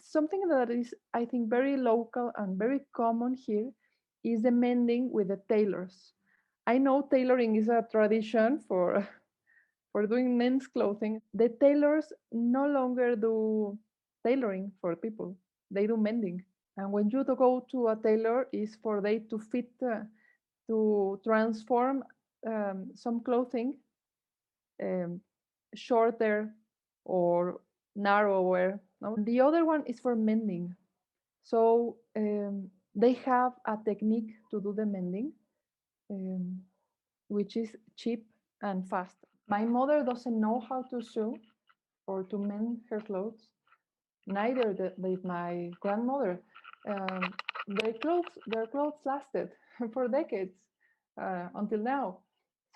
something that is, I think, very local and very common here is the mending with the tailors. I know tailoring is a tradition for for doing men's clothing. The tailors no longer do tailoring for people; they do mending. And when you go to a tailor, is for they to fit, to transform some clothing um, shorter or narrower. No? The other one is for mending. So they have a technique to do the mending, um, which is cheap and fast. My mother doesn't know how to sew or to mend her clothes. Neither did my grandmother. Um, their clothes lasted for decades until now.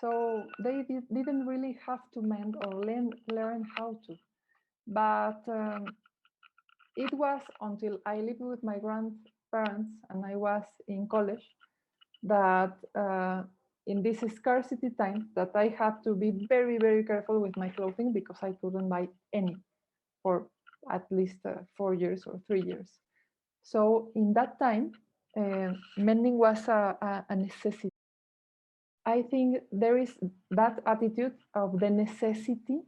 So they didn't really have to mend or learn how to. But it was until I lived with my grandparents and I was in college that in this scarcity time that I had to be very, very careful with my clothing because I couldn't buy any for at least 4 years or 3 years. So in that time, mending was a necessity. I think there is that attitude of the necessity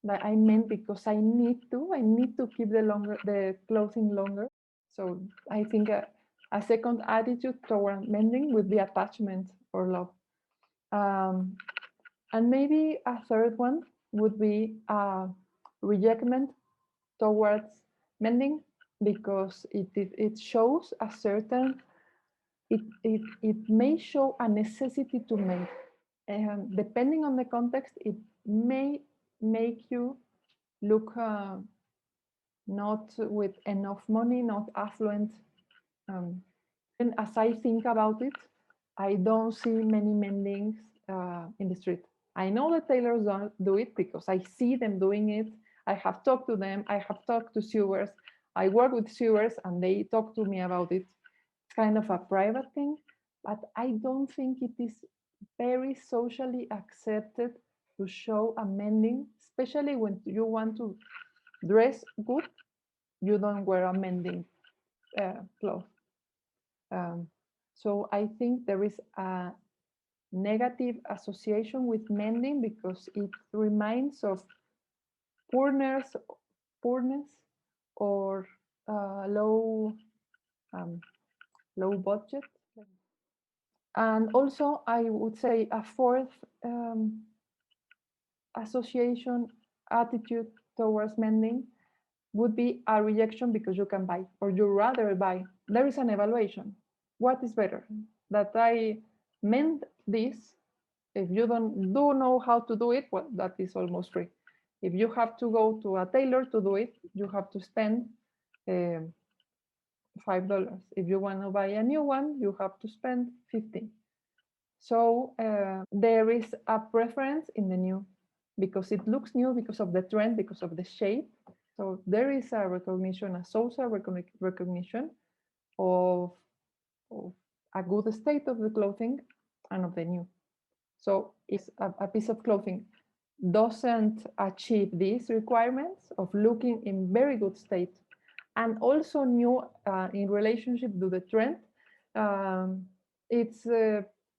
that I meant because I need to. I need to keep the clothing longer. So I think a second attitude toward mending would be attachment or love. Um, and maybe a third one would be rejectment towards mending because it shows a certain, it may show a necessity to mend. And depending on the context, it may make you look not with enough money, not affluent. And as I think about it, I don't see many mendings in the street. I know the tailors don't do it because I see them doing it. I have talked to them. I have talked to sewers. I work with sewers and they talk to me about it. It's kind of a private thing, but I don't think it is very socially accepted to show a mending, especially when you want to dress good. You don't wear a mending cloth. Um, so I think there is a negative association with mending because it reminds of poorness, poorness or low low budget. And also, I would say a fourth association attitude towards mending would be a rejection because you can buy or you rather buy. There is an evaluation. What is better? That I mend this. If you don't know how to do it, well, that is almost free. If you have to go to a tailor to do it, you have to spend $5. If you want to buy a new one, you have to spend 15. So there is a preference in the new because it looks new because of the trend, because of the shape. So there is a recognition, a social recognition of a good state of the clothing and of the new. So if a piece of clothing doesn't achieve these requirements of looking in very good state and also new in relationship to the trend, it's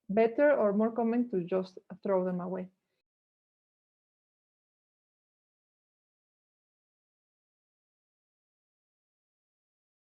better or more common to just throw them away.